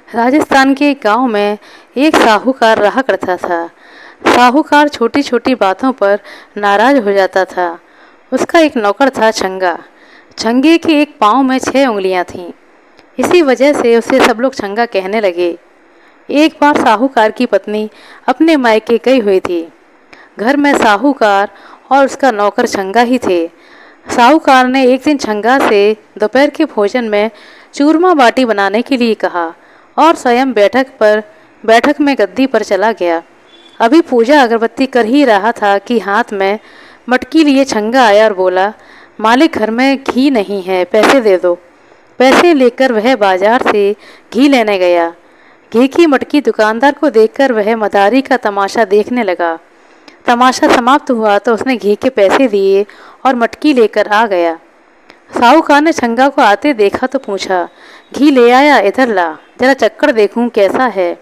राजस्थान के एक गांव में एक साहूकार रहा करता था। साहूकार छोटी छोटी बातों पर नाराज हो जाता था। उसका एक नौकर था छंगा। छंगे के एक पाँव में 6 उंगलियां थीं। इसी वजह से उसे सब लोग छंगा कहने लगे। एक बार साहूकार की पत्नी अपने मायके गई हुई थी। घर में साहूकार और उसका नौकर छंगा ही थे। साहूकार ने एक दिन छंगा से दोपहर के भोजन में चूरमा बाटी बनाने के लिए कहा और स्वयं बैठक में गद्दी पर चला गया। अभी पूजा अगरबत्ती कर ही रहा था कि हाथ में मटकी लिए छंगा आया और बोला, मालिक घर में घी नहीं है, पैसे दे दो। पैसे लेकर वह बाजार से घी लेने गया। घी की मटकी दुकानदार को देखकर वह मदारी का तमाशा देखने लगा। तमाशा समाप्त हुआ तो उसने घी के पैसे दिए और मटकी लेकर आ गया। साहूकार ने छंगा को आते देखा तो पूछा, घी ले आया? इधर ला, जरा चक्कर देखूं कैसा है।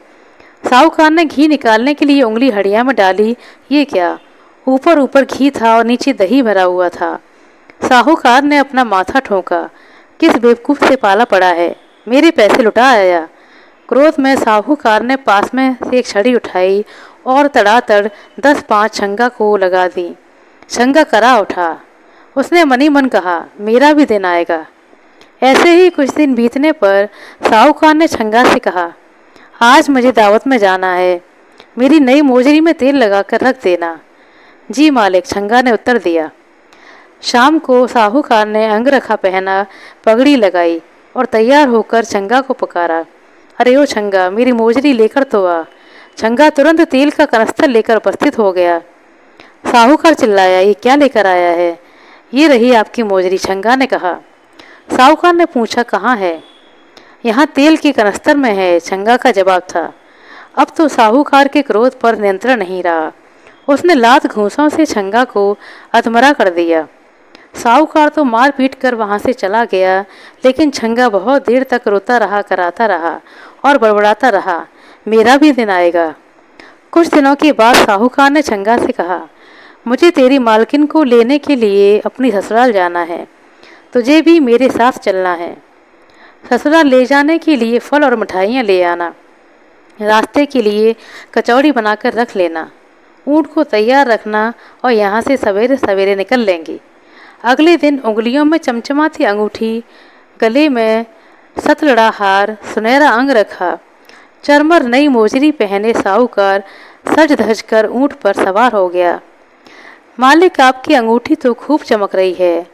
साहूकार ने घी निकालने के लिए उंगली हड़िया में डाली। ये क्या? ऊपर ऊपर घी था और नीचे दही भरा हुआ था। साहूकार ने अपना माथा ठोका। किस बेवकूफ़ से पाला पड़ा है, मेरे पैसे लुटा आया। क्रोध में साहूकार ने पास में से एक छड़ी उठाई और तड़ातड़ 10-5 छंगा को लगा दी। छंगा करा उठा। उसने मनी मन कहा, मेरा भी दिन आएगा। ऐसे ही कुछ दिन बीतने पर साहूकार ने छंगा से कहा, आज मुझे दावत में जाना है, मेरी नई मोजरी में तेल लगाकर रख देना। जी मालिक, छंगा ने उत्तर दिया। शाम को साहूकार ने अंगरखा पहना, पगड़ी लगाई और तैयार होकर छंगा को पुकारा। अरे ओ छंगा, मेरी मोजरी लेकर तो आ। छंगा तुरंत तेल का कनस्तर लेकर उपस्थित हो गया। साहूकार चिल्लाया, ये क्या लेकर आया है? ये रही आपकी मोजरी, छंगा ने कहा। साहूकार ने पूछा, कहाँ है? यहाँ तेल के कनस्तर में है, छंगा का जवाब था। अब तो साहूकार के क्रोध पर नियंत्रण नहीं रहा। उसने लात घूंसों से छंगा को अधमरा कर दिया। साहूकार तो मार पीट कर वहाँ से चला गया, लेकिन छंगा बहुत देर तक रोता रहा, कराता रहा और बड़बड़ाता रहा, मेरा भी दिन आएगा। कुछ दिनों के बाद साहूकार ने छंगा से कहा, मुझे तेरी मालकिन को लेने के लिए अपनी ससुराल जाना है, तुझे भी मेरे साथ चलना है। ससुराल ले जाने के लिए फल और मिठाइयाँ ले आना, रास्ते के लिए कचौड़ी बनाकर रख लेना, ऊँट को तैयार रखना और यहाँ से सवेरे सवेरे निकल लेंगे। अगले दिन उंगलियों में चमचमाती अंगूठी, गले में सतलड़ा हार, सुनहरा अंग रखा, चरमर नई मोजरी पहने साहूकार सज धज कर ऊँट पर सवार हो गया। मालिक, आपकी अंगूठी तो खूब चमक रही है।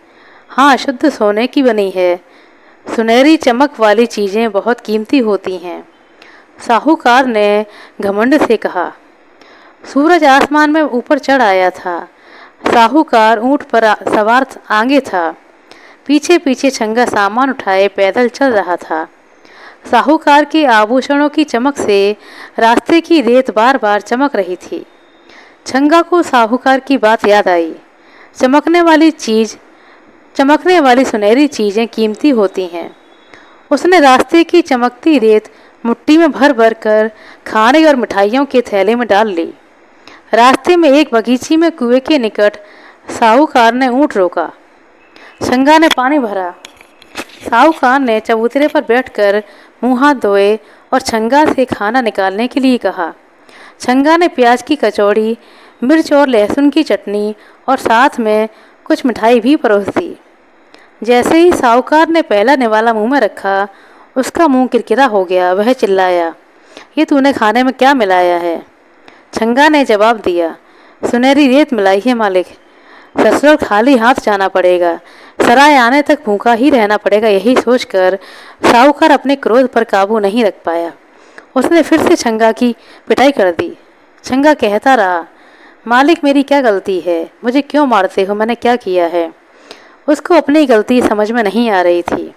हाँ, शुद्ध सोने की बनी है। सुनहरी चमक वाली चीज़ें बहुत कीमती होती हैं, साहूकार ने घमंड से कहा। सूरज आसमान में ऊपर चढ़ आया था। साहूकार ऊँट पर सवार आगे था। पीछे पीछे छंगा सामान उठाए पैदल चल रहा था। साहूकार के आभूषणों की चमक से रास्ते की रेत बार बार चमक रही थी। छंगा को साहूकार की बात याद आई। चमकने वाली सुनहरी चीज़ें कीमती होती हैं। उसने रास्ते की चमकती रेत मुट्ठी में भर भर कर खाने और मिठाइयों के थैले में डाल ली। रास्ते में एक बगीची में कुएं के निकट साहूकार ने ऊँट रोका। छंगा ने पानी भरा। साहूकार ने चबूतरे पर बैठकर मुँह हाथ धोए और छंगा से खाना निकालने के लिए कहा। छंगा ने प्याज की कचौड़ी, मिर्च और लहसुन की चटनी और साथ में कुछ मिठाई भी परोस दी। जैसे ही साहूकार ने पहला निवाला मुंह में रखा, उसका मुंह किरकिरा हो गया। वह चिल्लाया, ये तूने खाने में क्या मिलाया है? छंगा ने जवाब दिया, सुनहरी रेत मिलाई है मालिक। ससुराल खाली हाथ जाना पड़ेगा, सराय आने तक भूखा ही रहना पड़ेगा। यही सोचकर साहूकार अपने क्रोध पर काबू नहीं रख पाया। उसने फिर से छंगा की पिटाई कर दी। छंगा कहता रहा, मालिक, मेरी क्या गलती है? मुझे क्यों मारते हो? मैंने क्या किया है? उसको अपनी गलती समझ में नहीं आ रही थी,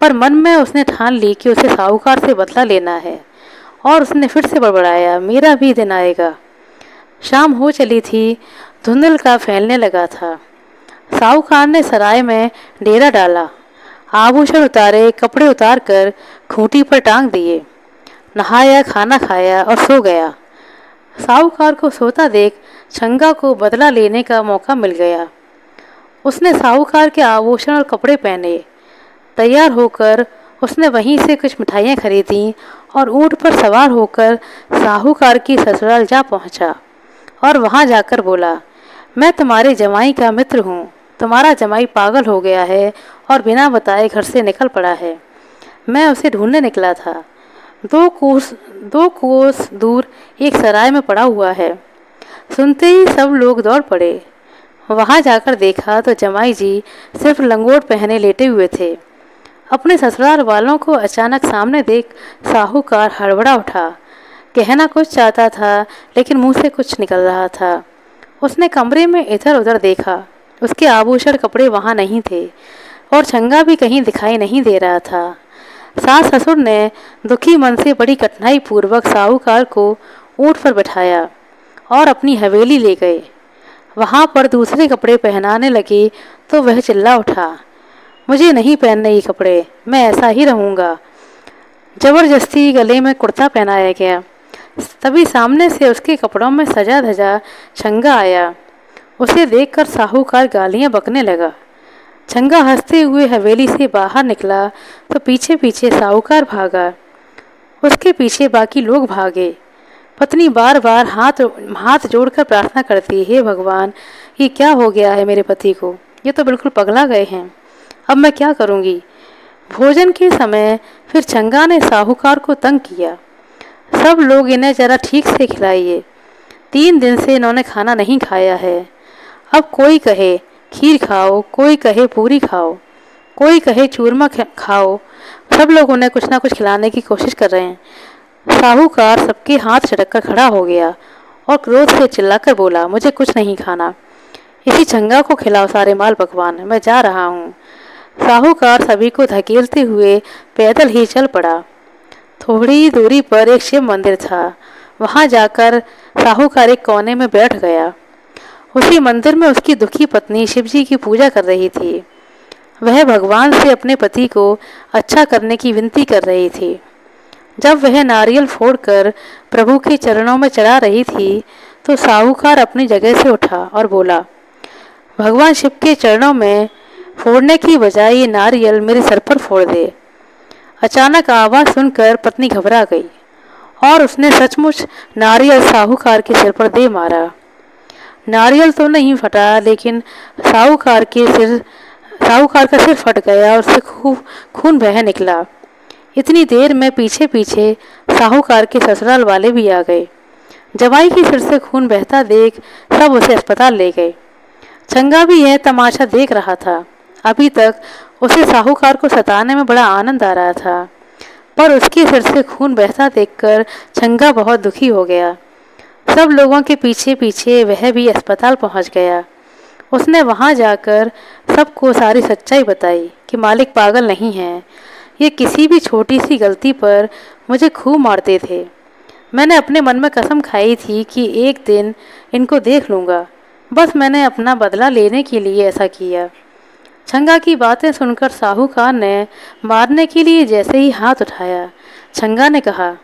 पर मन में उसने ठान ली कि उसे साहूकार से बदला लेना है और उसने फिर से बड़बड़ाया, मेरा भी दिन आएगा। शाम हो चली थी, धुंधल का फैलने लगा था। साहूकार ने सराय में डेरा डाला, आभूषण उतारे, कपड़े उतार कर खूंटी पर टांग दिए, नहाया, खाना खाया और सो गया। साहूकार को सोता देख छंगा को बदला लेने का मौका मिल गया। उसने साहूकार के आभूषण और कपड़े पहने। तैयार होकर उसने वहीं से कुछ मिठाइयाँ खरीदी और ऊँट पर सवार होकर साहूकार की ससुराल जा पहुंचा और वहां जाकर बोला, मैं तुम्हारे जमाई का मित्र हूँ। तुम्हारा जमाई पागल हो गया है और बिना बताए घर से निकल पड़ा है। मैं उसे ढूंढने निकला था। 2 कोस दूर एक सराय में पड़ा हुआ है। सुनते ही सब लोग दौड़ पड़े। वहां जाकर देखा तो जमाई जी सिर्फ लंगोट पहने लेटे हुए थे। अपने ससुराल वालों को अचानक सामने देख साहूकार हड़बड़ा उठा। कहना कुछ चाहता था लेकिन मुंह से कुछ निकल रहा था। उसने कमरे में इधर उधर देखा। उसके आभूषण कपड़े वहां नहीं थे और छंगा भी कहीं दिखाई नहीं दे रहा था। सास ससुर ने दुखी मन से बड़ी कठिनाई पूर्वक साहूकार को ऊँट पर बैठाया और अपनी हवेली ले गए। वहां पर दूसरे कपड़े पहनाने लगे तो वह चिल्ला उठा, मुझे नहीं पहनने ये कपड़े, मैं ऐसा ही रहूँगा। जबरदस्ती गले में कुर्ता पहनाया गया। तभी सामने से उसके कपड़ों में सजा धजा छंगा आया। उसे देखकर साहूकार गालियां बकने लगा। छंगा हंसते हुए हवेली से बाहर निकला तो पीछे पीछे साहूकार भागा। उसके पीछे बाकी लोग भागे। पत्नी बार बार हाथ जोड़कर प्रार्थना करती, हे भगवान, ये क्या हो गया है मेरे पति को, ये तो बिल्कुल पगला गए हैं, अब मैं क्या करूँगी। भोजन के समय फिर छंगा ने साहूकार को तंग किया, सब लोग इन्हें जरा ठीक से खिलाइए, 3 दिन से इन्होंने खाना नहीं खाया है। अब कोई कहे खीर खाओ, कोई कहे पूरी खाओ, कोई कहे चूरमा खाओ, सब लोग उन्हें कुछ ना कुछ खिलाने की कोशिश कर रहे हैं। साहूकार सबके हाथ झटक कर खड़ा हो गया और क्रोध से चिल्लाकर बोला, मुझे कुछ नहीं खाना, इसी छंगा को खिलाओ सारे माल पकवान, मैं जा रहा हूँ। साहूकार सभी को धकेलते हुए पैदल ही चल पड़ा। थोड़ी दूरी पर एक शिव मंदिर था। वहां जाकर साहूकार एक कोने में बैठ गया। उसी मंदिर में उसकी दुखी पत्नी शिवजी की पूजा कर रही थी। वह भगवान से अपने पति को अच्छा करने की विनती कर रही थी। जब वह नारियल फोड़कर प्रभु के चरणों में चढ़ा रही थी तो साहूकार अपनी जगह से उठा और बोला, भगवान शिव के चरणों में फोड़ने की बजाय ये नारियल मेरे सर पर फोड़ दे। अचानक आवाज़ सुनकर पत्नी घबरा गई और उसने सचमुच नारियल साहूकार के सिर पर दे मारा। नारियल तो नहीं फटा, लेकिन साहूकार का सिर फट गया और उससे खूब खून बह निकला। इतनी देर में पीछे पीछे साहूकार के ससुराल वाले भी आ गए। जमाई के सिर से खून बहता देख सब उसे अस्पताल ले गए। छंगा भी यह तमाशा देख रहा था। अभी तक उसे साहूकार को सताने में बड़ा आनंद आ रहा था, पर उसके सिर से खून बहता देखकर छंगा बहुत दुखी हो गया। सब लोगों के पीछे पीछे वह भी अस्पताल पहुंच गया। उसने वहां जाकर सबको सारी सच्चाई बताई कि मालिक पागल नहीं है, ये किसी भी छोटी सी गलती पर मुझे खूब मारते थे। मैंने अपने मन में कसम खाई थी कि एक दिन इनको देख लूँगा, बस मैंने अपना बदला लेने के लिए ऐसा किया। छंगा की बातें सुनकर साहूकार ने मारने के लिए जैसे ही हाथ उठाया, छंगा ने कहा,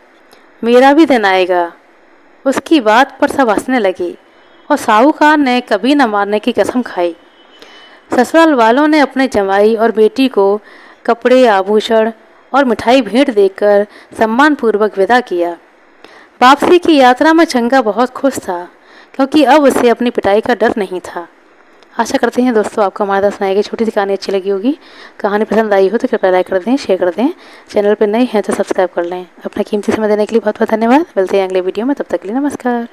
मेरा भी दिन आएगा। उसकी बात पर सब हंसने लगे और साहूकार ने कभी न मारने की कसम खाई। ससुराल वालों ने अपने जमाई और बेटी को कपड़े, आभूषण और मिठाई भेंट देकर सम्मानपूर्वक विदा किया। वापसी की यात्रा में छंगा बहुत खुश था, क्योंकि अब उसे अपनी पिटाई का डर नहीं था। आशा करते हैं दोस्तों आपको हमारे द्वारा सुनाई गई छोटी सी कहानी अच्छी लगी होगी। कहानी पसंद आई हो तो कृपया लाइक कर दें, शेयर कर दें। चैनल पर नए हैं तो सब्सक्राइब कर लें। अपना कीमती समय देने के लिए बहुत बहुत धन्यवाद। मिलते हैं अगले वीडियो में, तब तक के लिए नमस्कार।